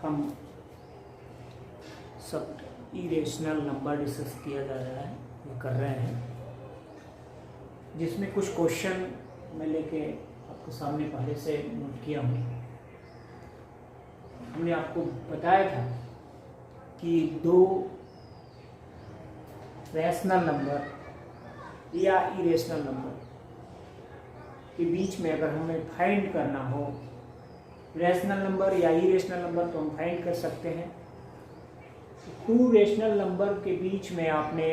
हम सब irrational number discuss किया जा रहा है, ये कर रहे हैं, जिसमें कुछ क्वेश्चन मैं लेके आपके सामने पहले से नोट किया हूँ। हमने आपको बताया था कि दो रैशनल नंबर या इरेशनल नंबर के बीच में अगर हमें फाइंड करना हो, रैशनल नंबर या इरेशनल नंबर तो हम फाइंड कर सकते हैं। टू रैशनल नंबर के बीच में आपने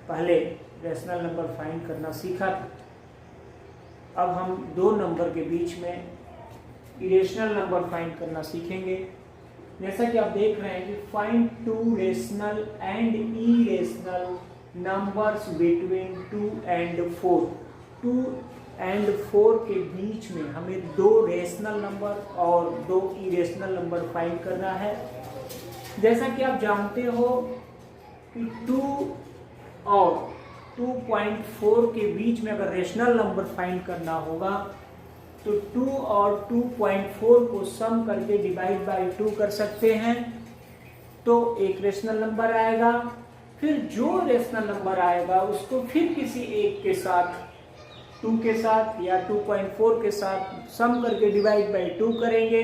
पहले रैशनल नंबर फाइंड करना सीखा था। अब हम दो नंबर के बीच में इरेशनल नंबर फाइंड करना सीखेंगे। जैसा कि आप देख रहे हैं कि find to rational and irrational numbers between 2 and 4। 2 and 4 के बीच में हमें दो रैशनल नंबर और दो इरेशनल नंबर फाइंड करना है। जैसा कि आप जानते हो कि 2 और 2.4 के बीच में अगर रैशनल नंबर फाइंड करना होगा तो 2 और 2.4 को सम करके डिवाइड बाय 2 कर सकते हैं, तो एक रैशनल नंबर आएगा। फिर जो रैशनल नंबर आएगा उसको फिर किसी एक के साथ, 2 के साथ या 2.4 के साथ सम करके डिवाइड बाय 2 करेंगे,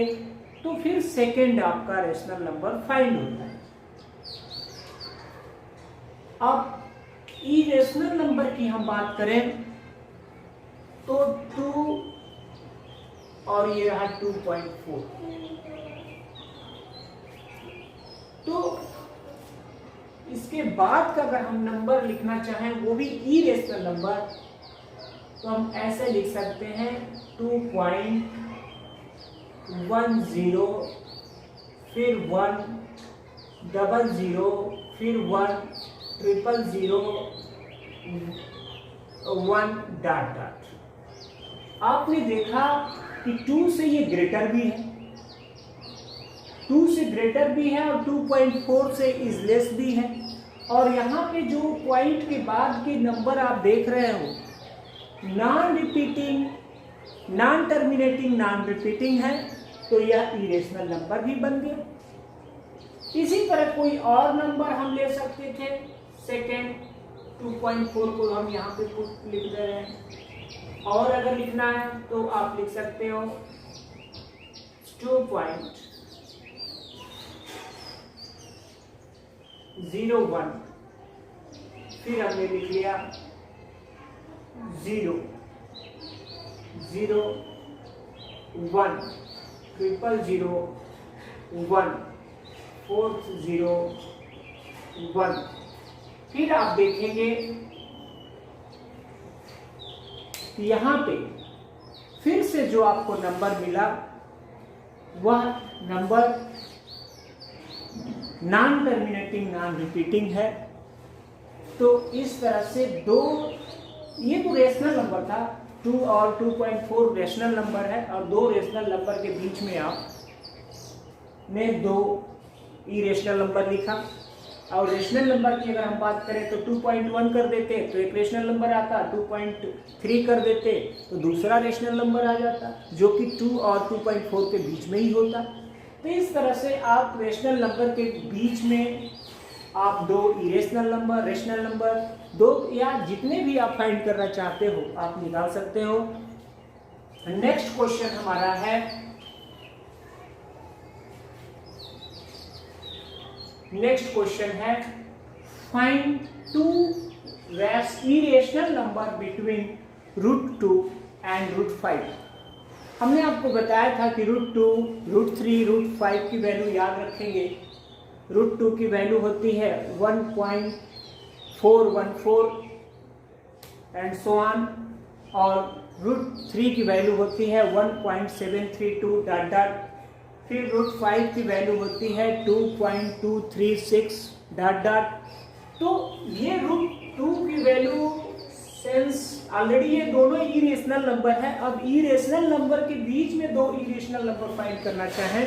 तो फिर सेकेंड आपका रैशनल नंबर फाइंड होता है। अब इरेशनल नंबर की हम बात करें तो 2 और ये रहा 2.4। तो इसके बाद का अगर हम नंबर लिखना चाहें वो भी इरेशनल नंबर, तो हम ऐसे लिख सकते हैं 2.10 फिर 100 फिर 100 1 डॉट डॉट। आपने देखा कि 2 से ये ग्रेटर भी है, 2 से ग्रेटर भी है और 2.4 से इज लेस भी है। और यहाँ पे जो पॉइंट के बाद के नंबर आप देख रहे हो non repeating, non terminating, non repeating है, तो यह इरेशनल नंबर भी बन गया। इसी तरह कोई और नंबर हम ले सकते थे। सेकेंड 2.4 को हम यहाँ पे लिख दे रहे हैं, और अगर लिखना है तो आप लिख सकते हो 2.01 फिर हमने लिख लिया 0 0 1 0 1 0 1। फिर आप देखेंगे यहाँ पे फिर से जो आपको नंबर मिला वह number non terminating, non repeating है। तो इस तरह से दो, ये तो रैशनल नंबर था, 2 और 2.4 रैशनल नंबर है, और दो रैशनल नंबर के बीच में आपने दो इरेशनल नंबर लिखा। और रैशनल नंबर की अगर हम बात करें तो 2.1 कर देते तो एक रैशनल नंबर आता, 2.3 कर देते तो दूसरा रैशनल नंबर आ जाता, जो कि 2 और 2.4 के बीच में ही होता। तो इस तरह से आप रैशनल नंबर के बीच में आप दो इरेशनल नंबर, रैशनल नंबर, दो या जितने भी आप फाइंड करना चाहते हो आप निकाल सकते हो। नेक्स्ट क्वेश्चन हमारा है, नेक्स्ट क्वेश्चन है find two irrational number between √2 and √5। हमने आपको बताया था कि √2, √3, √5 की वैल्यू याद रखेंगे। √2 की वैल्यू होती है 1.414 एंड सो ऑन, और √3 की वैल्यू होती है 1.732 डॉट डॉट। फिर √5 की वैल्यू होती है 2.236 डॉट डॉट। तो ये √2 की वैल्यू सेंस ऑलरेडी ये दोनों इरेशनल नंबर है। अब इरेशनल नंबर के बीच में दो इरेशनल नंबर फाइंड करना चाहें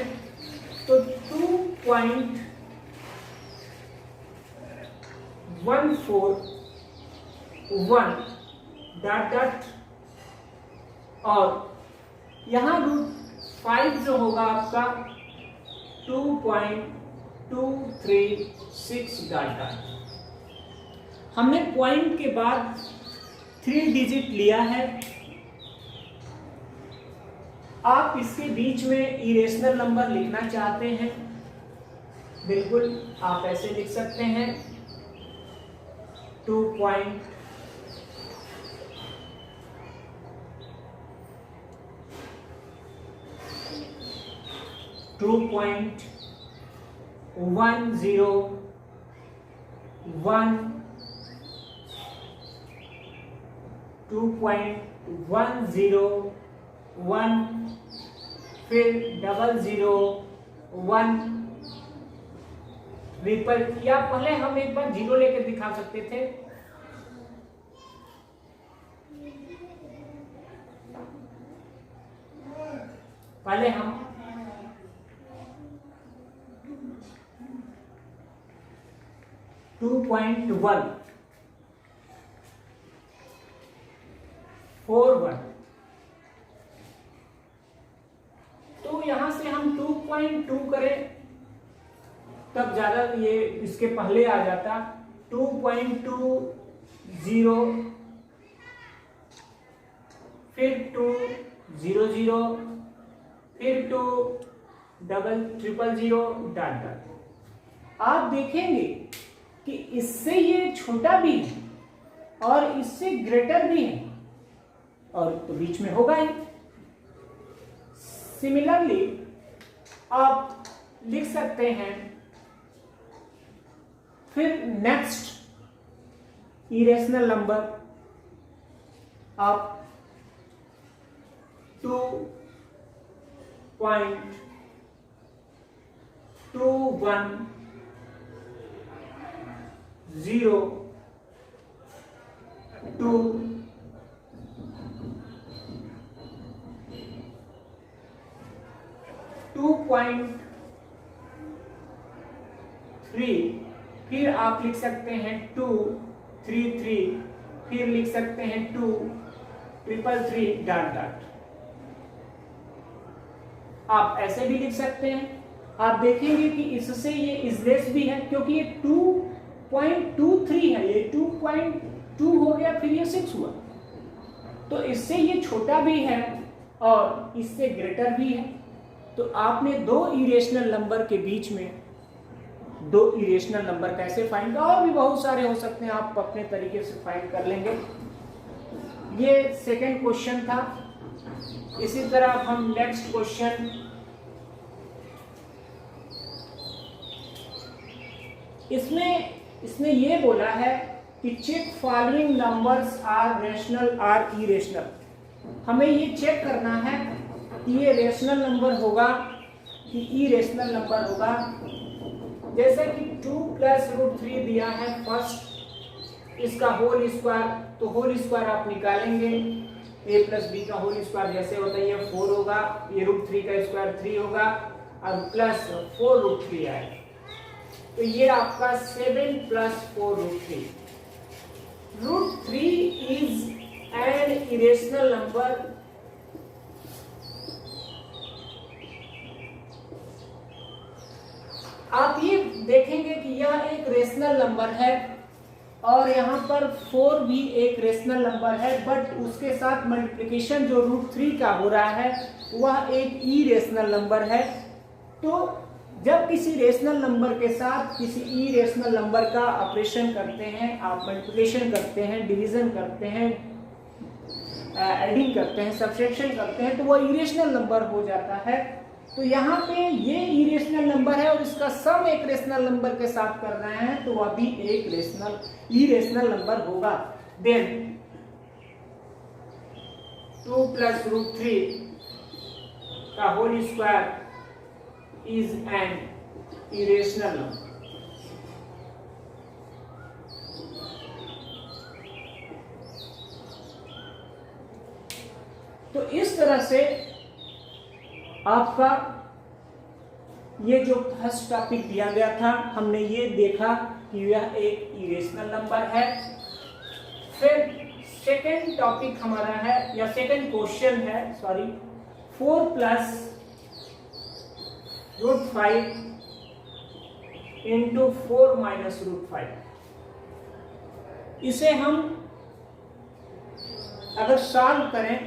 तो 2.141 डॉट डॉट, और यहाँ √5 जो होगा आपका 2.236 डॉट डॉट। हमने पॉइंट के बाद 3 डिजिट लिया है। आप इसके बीच में इरेशनल नंबर लिखना चाहते हैं, बिल्कुल आप ऐसे लिख सकते हैं 2.101 2.101 फिर 001 ट्रिपल, या पहले हम एक बार 0 लेकर दिखा सकते थे। पहले हम 2.141 तो यहां से हम 2.2 करें तब ज्यादा ये इसके पहले आ जाता 2.20 फिर 200 फिर 20000 डॉट डॉट। आप देखेंगे कि इससे ये छोटा भी है और इससे ग्रेटर भी है और तो बीच में होगा ही। सिमिलरली आप लिख सकते हैं फिर नेक्स्ट इरेशनल नंबर आप 2.210 2 2.3 फिर आप लिख सकते हैं 233 फिर लिख सकते हैं 233 डॉट डॉट। आप ऐसे भी लिख सकते हैं। आप देखेंगे कि इससे ये इजलेस भी है क्योंकि ये 2.23 है, ये 2.2 हो गया फिर ये 6 हुआ, तो इससे ये छोटा भी है और इससे ग्रेटर भी है। तो आपने दो इरेशनल नंबर के बीच में दो इरेशनल नंबर कैसे फाइंड, और भी बहुत सारे हो सकते हैं, आप अपने तरीके से फाइंड कर लेंगे। ये सेकंड क्वेश्चन था। इसी तरह हम नेक्स्ट क्वेश्चन, इसने ये बोला है कि check following numbers are rational or irrational. हमें ये चेक करना है कि ये रेशनल नंबर होगा कि इरेशनल नंबर होगा। जैसे कि 2 + √3 दिया है फर्स्ट, इसका होल स्क्वायर, तो होल स्क्वायर आप निकालेंगे, a + b का होल स्क्वायर जैसे होता है ये 4 होगा, ये √3 का स्क्वायर 3 होगा और प्लस 4√3 आएगा, तो ये आपका 7 + 4√3। √3 इज एन इरेशनल नंबर। आप ये देखेंगे कि यह एक रेशनल नंबर है और यहाँ पर 4 भी एक रेशनल नंबर है, बट उसके साथ मल्टीप्लिकेशन जो √3 का हो रहा है वह एक इरेशनल नंबर है। तो जब किसी रेशनल नंबर के साथ किसी इरेशनल नंबर का ऑपरेशन करते हैं, आप मल्टीप्लिकेशन करते हैं, डिवीजन करते हैं, एडिंग करते हैं, सब्ट्रैक्शन करते हैं, तो वह इरेशनल नंबर हो जाता है। तो यहाँ पे ये इरेशनल नंबर है और इसका सम एक रेशनल नंबर के साथ कर रहे हैं, तो वह भी एक इरेशनल नंबर होगा। देन 2 + √3 का whole square is an irrational number. तो इस तरह से आपका ये जो फर्स्ट टॉपिक दिया गया था, हमने ये देखा कि यह एक इरेशनल नंबर है। फिर सेकंड टॉपिक हमारा है, या सेकंड क्वेश्चन है, 4 + √5 इंटू 4 माइनस √5। इसे हम अगर सॉल्व करें,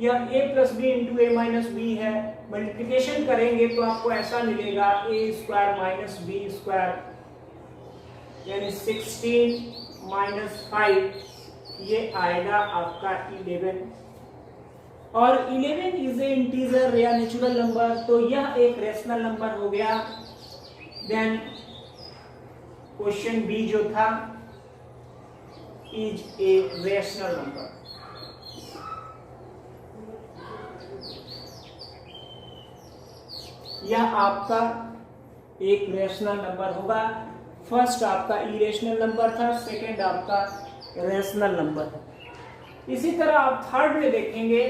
यह a plus B into A minus B है, मल्टीप्लिकेशन करेंगे तो आपको ऐसा मिलेगा a square minus B square यानी 16 माइनस 5, ये आएगा आपका 11। और 11 इज ए इंटीजर या नेचुरल नंबर, तो यह एक रेशनल नंबर हो गया। देन क्वेश्चन बी जो था, इज ए रेशनल नंबर। यह आपका एक रेशनल नंबर होगा। फर्स्ट आपका इरेशनल नंबर था, सेकंड आपका रेशनल नंबर है। इसी तरह आप थर्ड में देखेंगे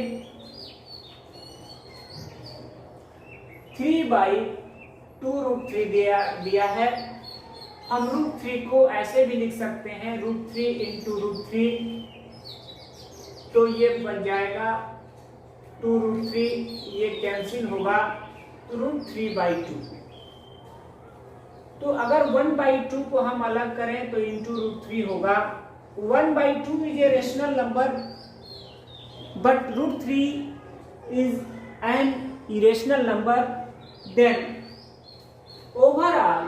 3/2√3 दिया है। हम √3 को ऐसे भी लिख सकते हैं √3 इंटू √3, तो ये बन जाएगा 2√3, ये कैंसिल होगा √3/2। तो अगर 1/2 को हम अलग करें तो इंटू √3 होगा। 1/2 is a rational number, but √3 is an irrational number, then overall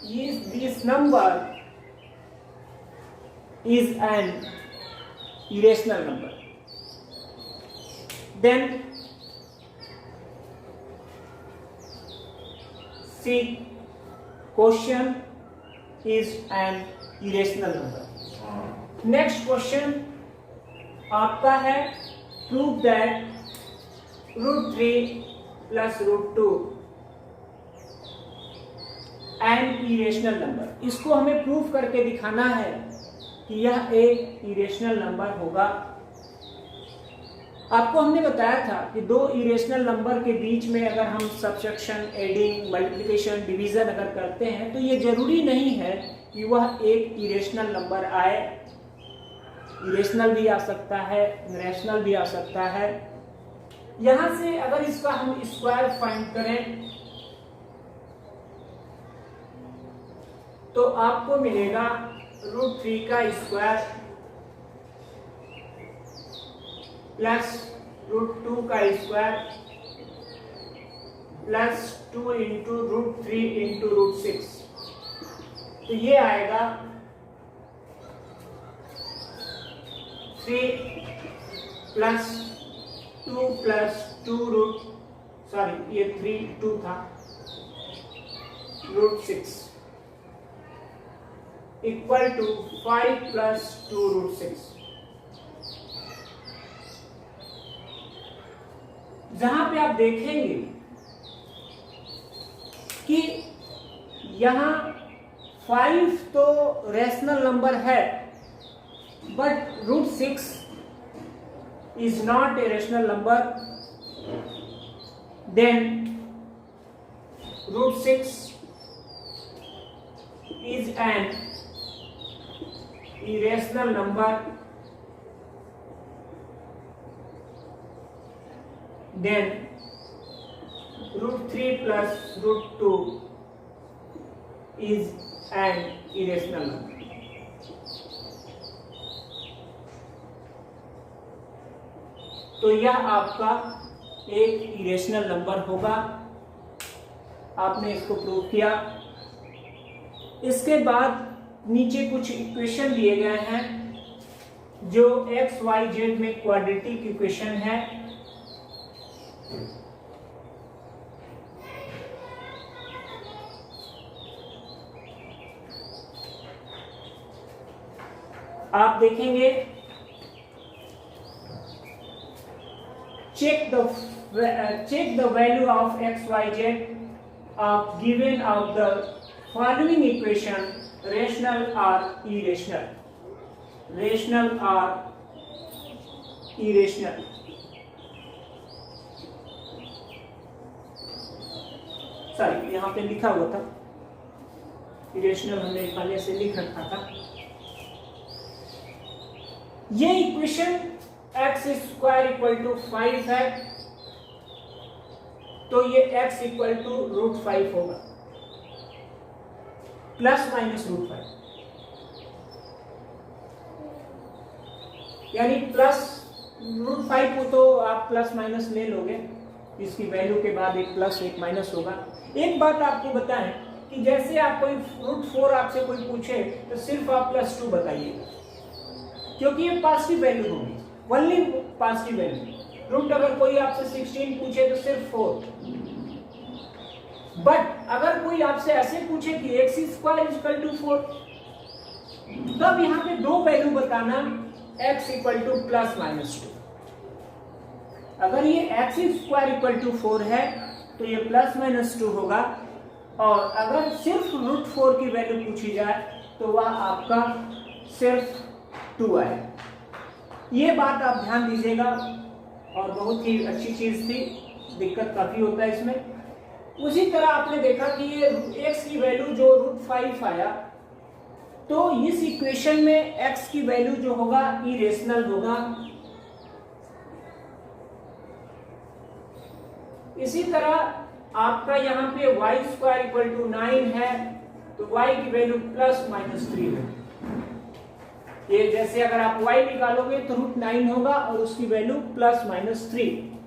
this number is an irrational number. Then C, question is an irrational number. Next question आपका है prove that √3 plus √2 N irrational number. इसको हमें proof करके दिखाना है कि यह एक इरेशनल नंबर होगा। आपको हमने बताया था कि दो इरेशनल नंबर के बीच में अगर हम सब्ट्रैक्शन, एडिंग, मल्टीप्लिकेशन, डिवीजन अगर करते हैं तो ये जरूरी नहीं है कि वह एक इरेशनल नंबर आए। इरेशनल भी आ सकता है, रैशनल भी आ सकता है। यहां से अगर इसका हम स्क्वायर फाइंड करें तो आपको मिलेगा √3 का स्क्वायर प्लस √2 का स्क्वायर प्लस 2 इंटू √3 इंटू √6, तो ये आएगा 3 प्लस 2 प्लस 2 ये 2 था, √6 इक्वल टू 5 प्लस 2 √6। जहां पे आप देखेंगे कि यहां 5 तो रेशनल नंबर है, but √6 is not a rational number, then √6 is an irrational number, then √3 plus √2 is an irrational number. तो यह आपका एक इरेशनल नंबर होगा। आपने इसको प्रूव किया। इसके बाद नीचे कुछ इक्वेशन दिए गए हैं जो एक्स वाई जेड में क्वाड्रेटिक इक्वेशन है। आप देखेंगे check the value of x, y, z given of the following equation, rational or irrational. Rational or irrational. Sorry, यहाँ पे लिखा हुआ था irrational, हमने पहले से लिख रखा था। ये इक्वेशन x² = 5 है, तो ये x इक्वल टू √5 होगा, प्लस माइनस √5, यानी प्लस √5 को तो आप प्लस माइनस ले लोगे, इसकी वैल्यू के बाद एक प्लस एक माइनस होगा। एक बात आपको बताएं कि जैसे आप कोई √4 आपसे कोई पूछे तो सिर्फ आप +2 बताइएगा, क्योंकि ये पॉजिटिव वैल्यू होगी, ओनली पॉजिटिव वैल्यू। रूट अगर कोई आपसे 16 पूछे तो सिर्फ 4। बट अगर कोई आपसे ऐसे पूछे कि x² = 4, तब यहाँ पे दो वैल्यू बताना, x = +-2। अगर ये x² = 4 है तो ये +-2 होगा, और अगर सिर्फ √4 की वैल्यू पूछी जाए तो वह आपका सिर्फ 2 आए। ये बात आप ध्यान दीजिएगा, और बहुत ही अच्छी चीज थी, दिक्कत काफी होता है इसमें। उसी तरह आपने देखा कि ये x की वैल्यू जो √5 आया, तो इस इक्वेशन में x की वैल्यू जो होगा इरेशनल होगा। इसी तरह आपका यहाँ पे y² = 9 है, तो y की वैल्यू +-3 है। ये जैसे अगर आप y निकालोगे तो √9 होगा और उसकी वैल्यू +-3।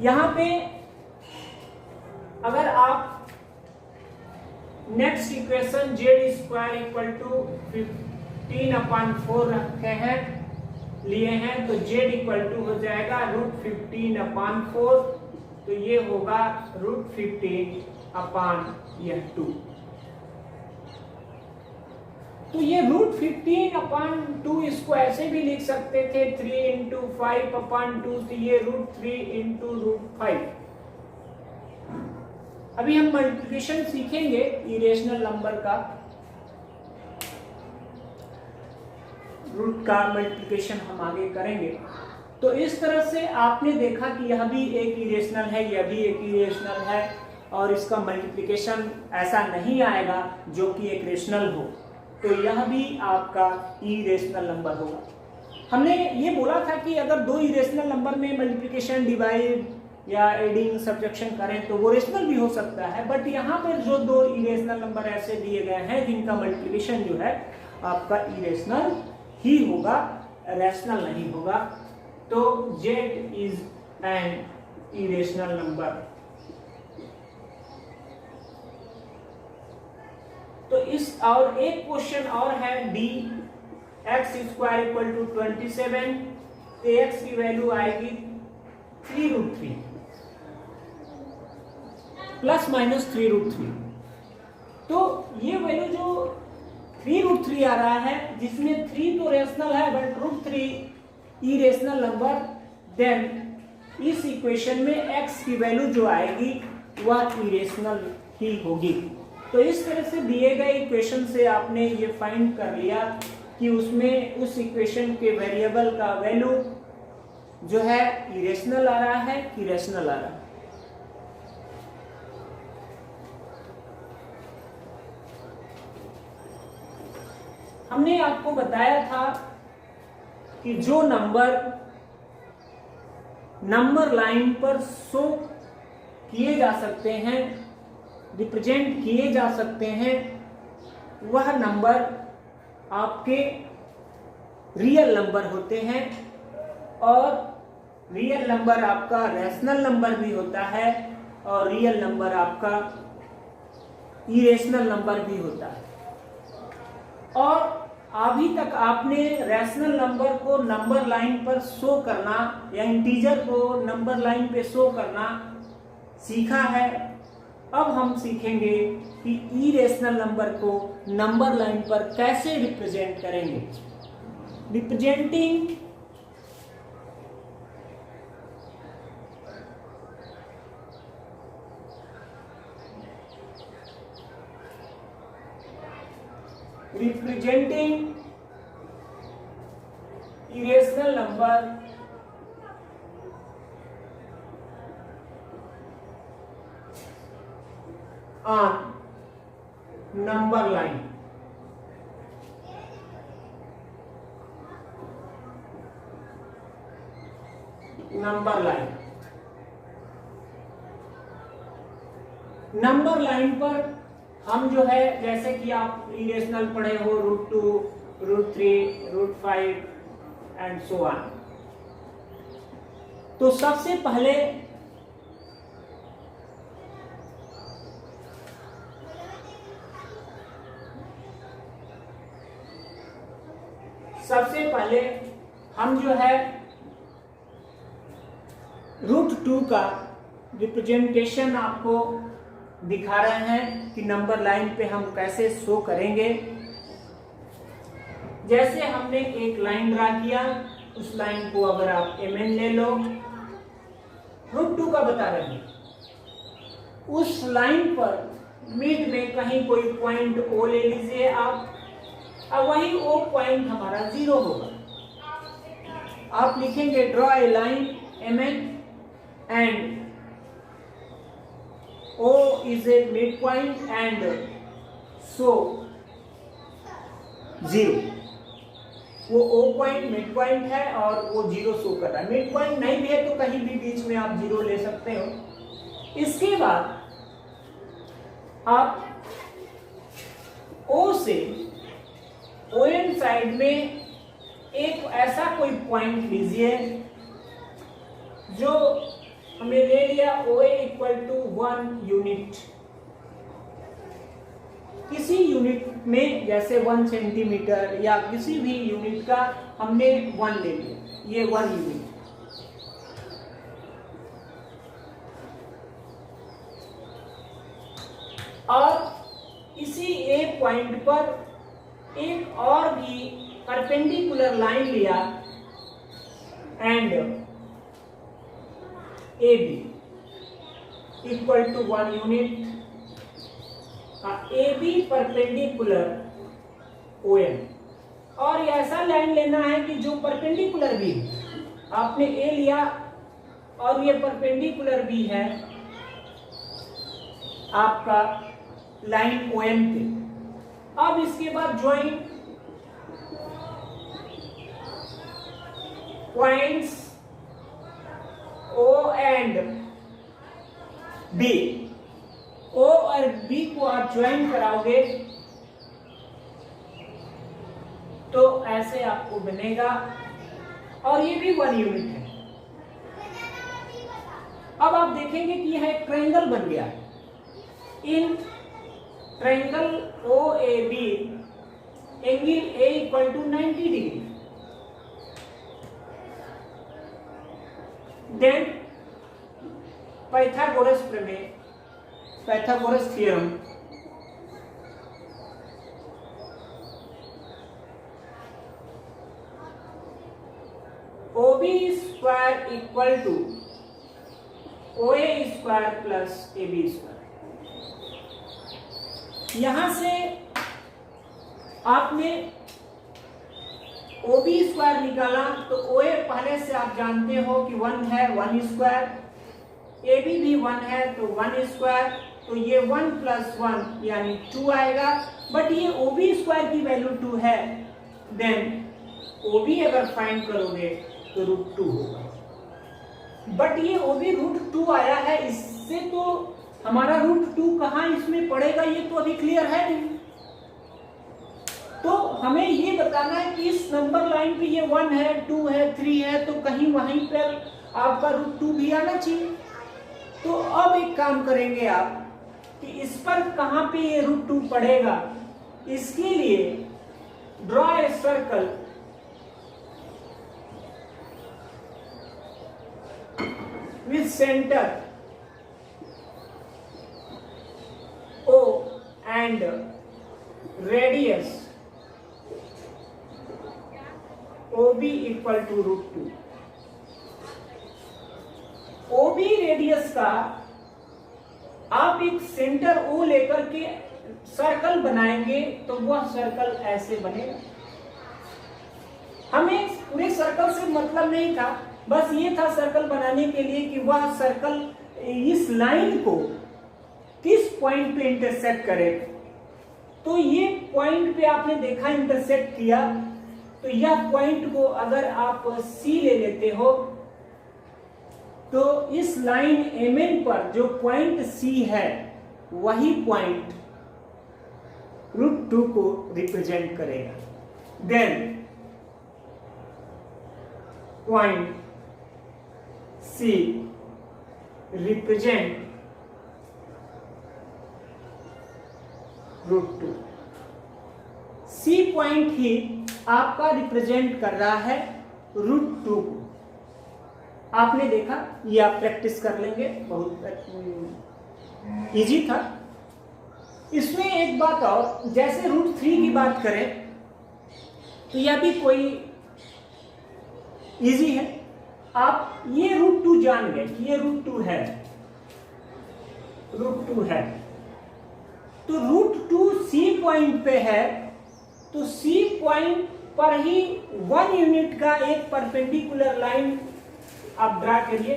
यहां पे अगर आप नेक्स्ट इक्वेशन z² = 15/4 रखे हैं, लिए हैं, तो z इक्वल हो जाएगा √15/4, तो ये होगा √15/2। तो ये √15/2 इसको ऐसे भी लिख सकते थे 3 × 5/2, तो ये √3 × √5। अभी हम मल्टीप्लिकेशन सीखेंगे इरेशनल नंबर का, रूट का मल्टीप्लिकेशन हम आगे करेंगे। तो इस तरह से आपने देखा कि यह भी एक इरेशनल है, यह भी एक इरेशनल है, और इसका मल्टीप्लिकेशन ऐसा नहीं आएगा जो कि एक रेशनल हो, तो यह भी आपका इरेशनल नंबर होगा। हमने ये बोला था कि अगर दो इरेशनल नंबर में मल्टीप्लिकेशन, डिवाइड या एडिंग, सब्ट्रैक्शन करें तो वो रेशनल भी हो सकता है, बट यहाँ पर जो दो इरेशनल नंबर ऐसे दिए गए हैं जिनका मल्टीप्लिकेशन जो है आपका इरेशनल ही होगा, रैशनल नहीं होगा। तो z is an irrational number. तो इस और एक क्वेश्चन और है डी, x² = 27, तो x की वैल्यू आएगी 3√3 ±3√3। तो ये वैल्यू जो 3√3 आ रहा है, जिसमें 3 तो रेशनल है बट √3 इरेशनल नंबर, देन इस इक्वेशन में x की वैल्यू जो आएगी वह इरेशनल ही होगी। तो इस तरह से दिए गए इक्वेशन से आपने ये फाइंड कर लिया कि उसमें उस इक्वेशन के वेरिएबल का वैल्यू जो है इरेशनल आ रहा है कि रैशनल आ रहा है। हमने आपको बताया था कि जो नंबर लाइन पर शो किए जा सकते हैं, रिप्रेजेंट किए जा सकते हैं, वह नंबर आपके रियल नंबर होते हैं, और रियल नंबर आपका रैशनल नंबर भी होता है, और रियल नंबर आपका इरेशनल नंबर भी होता है। और अभी तक आपने रैशनल नंबर को नंबर लाइन पर शो करना या इंटीजर को नंबर लाइन पे शो करना सीखा है। अब हम सीखेंगे कि इरेशनल नंबर को नंबर लाइन पर कैसे रिप्रेजेंट करेंगे। Representing irrational number on number line. Number line पर हम जो है, जैसे कि आप इरेशनल पढ़े हो, √2, √3, √5 एंड सो ऑन। तो सबसे पहले हम जो है √2 का रिप्रेजेंटेशन आपको दिखा रहे हैं कि नंबर लाइन पे हम कैसे शो करेंगे। जैसे हमने एक लाइन ड्रा किया, उस लाइन को अगर आप mn ले लो, √2 का बता रहे हैं, उस लाइन पर मिड में कहीं कोई पॉइंट O ले लीजिए आप, और वही O पॉइंट हमारा 0 होगा। आप लिखेंगे draw a line mn and O is a midpoint and so 0। वो O पॉइंट मिड पॉइंट है और वो 0 शो कर रहा है। मिड पॉइंट नहीं भी है तो कहीं भी बीच में आप 0 ले सकते हो। इसके बाद आप O से ON साइड में एक ऐसा कोई पॉइंट लीजिए जो हमने ले लिया OA = 1 यूनिट। किसी यूनिट में जैसे 1 सेंटीमीटर या किसी भी यूनिट का हमने 1 ले लिया, ये 1 यूनिट। और इसी A पॉइंट पर एक और भी परपेंडिकुलर लाइन लिया and AB = 1 unit. AB perpendicular ON, और ये ऐसा लाइन लेना है कि जो परपेंडिकुलर भी, आपने A लिया और ये परपेंडिकुलर भी है आपका लाइन ON पे। अब इसके बाद join points O and B। O और B को आप ज्वाइन कराओगे तो ऐसे आपको बनेगा, और ये भी 1 यूनिट है। अब आप देखेंगे कि यह एक ट्रायंगल बन गया। In triangle OAB angle A = 90 डिग्री। देन पाइथागोरस प्रमेय, Pythagoras theorem, OB² = OA² + AB²। यहां से आपने OB² निकाला तो OA पहले से आप जानते हो कि 1 है, 1², AB भी 1 है तो 1², तो ये 1 + 1 यानी 2 आएगा। बट ये OB² की वैल्यू 2 है, देन OB अगर फाइंड करोगे तो √2 होगा। बट ये OB √2 आया है, इससे तो हमारा √2 कहाँ इसमें पड़ेगा ये तो अभी क्लियर है नहीं। तो हमें ये बताना है कि इस नंबर लाइन पे ये 1 है, 2 है, 3 है, तो कहीं वहीं पर आपका √2 भी आना चाहिए। तो अब एक काम करेंगे आप कि इस पर कहां पे ये √2 पड़ेगा। इसके लिए draw a circle with centre O and radius OB = √2। OB radius का आप एक सेंटर O लेकर के सर्कल बनाएंगे तो वह सर्कल ऐसे बनेगा। हमें पूरे सर्कल से मतलब नहीं था, बस ये था सर्कल बनाने के लिए कि वह सर्कल इस लाइन को किस पॉइंट पे इंटरसेक्ट करे। तो ये पॉइंट पे आपने देखा इंटरसेक्ट किया, तो यह पॉइंट को अगर आप C ले लेते हो तो इस लाइन MN पर जो पॉइंट C है वही पॉइंट √2 को रिप्रेजेंट करेगा। Then point C represent √2। C point ही आपका रिप्रेजेंट कर रहा है √2 को। आपने देखा, ये आप प्रैक्टिस कर लेंगे, बहुत इजी था। इसमें एक बात और, जैसे √3 की बात करें तो यह भी कोई इजी है। आप ये √2 जान गए कि ये √2 है, √2 है, तो √2 C पॉइंट पे है, तो C पॉइंट पर ही 1 यूनिट का एक परपेंडिकुलर लाइन आप ड्रा करिए,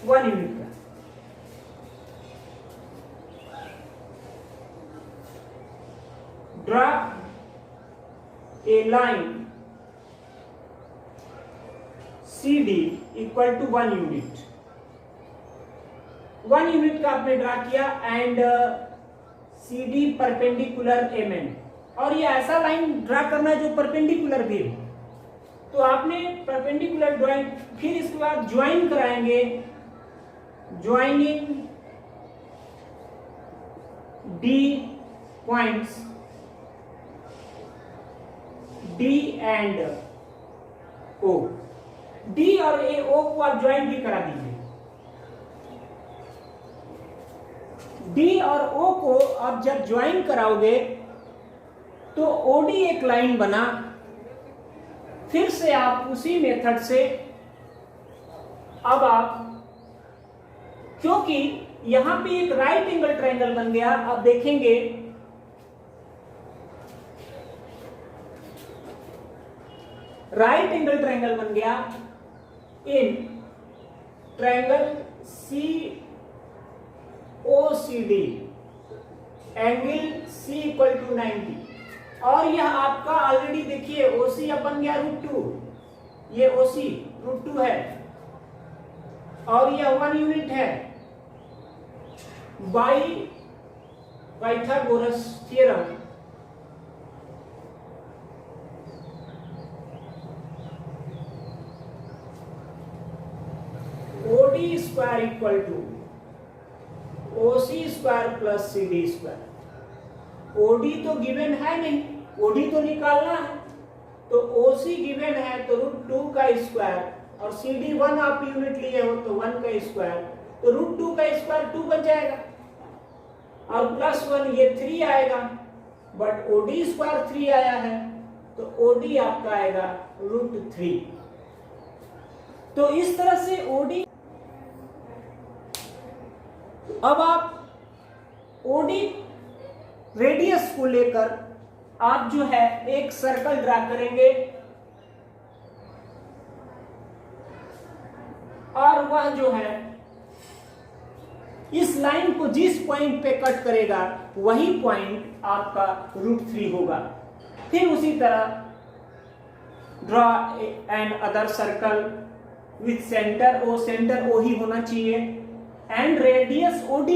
1 यूनिट का। Draw a line CD equal to 1 unit. 1 unit का आपने ड्रा किया एंड CD परपेंडिकुलर MN, और ये ऐसा लाइन ड्रा करना है जो परपेंडिकुलर भी हो। तो आपने परपेंडिकुलर ड्राइंग, फिर इसके बाद ज्वाइन कराएंगे, joining D points D and O, D और O को आप ज्वाइन भी करा दीजिए। D और O को आप जब ज्वाइन कराओगे तो OD एक लाइन बना, फिर से आप उसी मेथड से, अब आप, क्योंकि यहां पे एक राइट एंगल ट्रायंगल बन गया, आप देखेंगे राइट एंगल ट्रायंगल बन गया in triangle COCD, angle C equal to 90, और यह आपका ऑलरेडी देखिए OC अब बन गया √2, ये OC √2 है और यह 1 यूनिट है। By Pythagoras theorem OD square equal to OC square plus CD square. OD तो गिवन है नहीं, OD तो निकालना है, तो OC गिवन है तो √2 का स्क्वायर और CD 1 आप यूनिट लिए हो तो 1 का स्क्वायर, तो √2 का स्क्वायर 2 बन जाएगा और प्लस 1 ये 3 आएगा, बट OD स्क्वायर 3 आया है तो OD आपका आएगा √3। तो इस तरह से OD, अब आप OD रेडियस को लेकर आप जो है एक सर्कल ड्रा करेंगे और वह जो है इस लाइन को जिस पॉइंट पे कट करेगा वही पॉइंट आपका √3 होगा। फिर उसी तरह draw an other circle with centre O, centre O ही होना चाहिए, एंड रेडियस OD।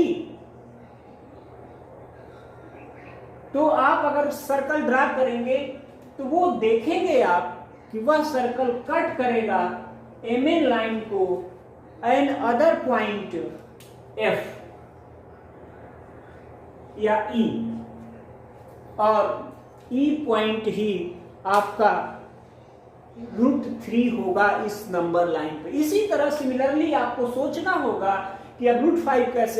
तो आप अगर सर्कल ड्रा करेंगे तो वो देखेंगे आप कि वह सर्कल कट करेगा MN लाइन को एन अदर पॉइंट F या E, और E पॉइंट ही आपका √3 होगा इस नंबर लाइन पे। इसी तरह सिमिलरली आपको सोचना होगा कि अब √5 कैसे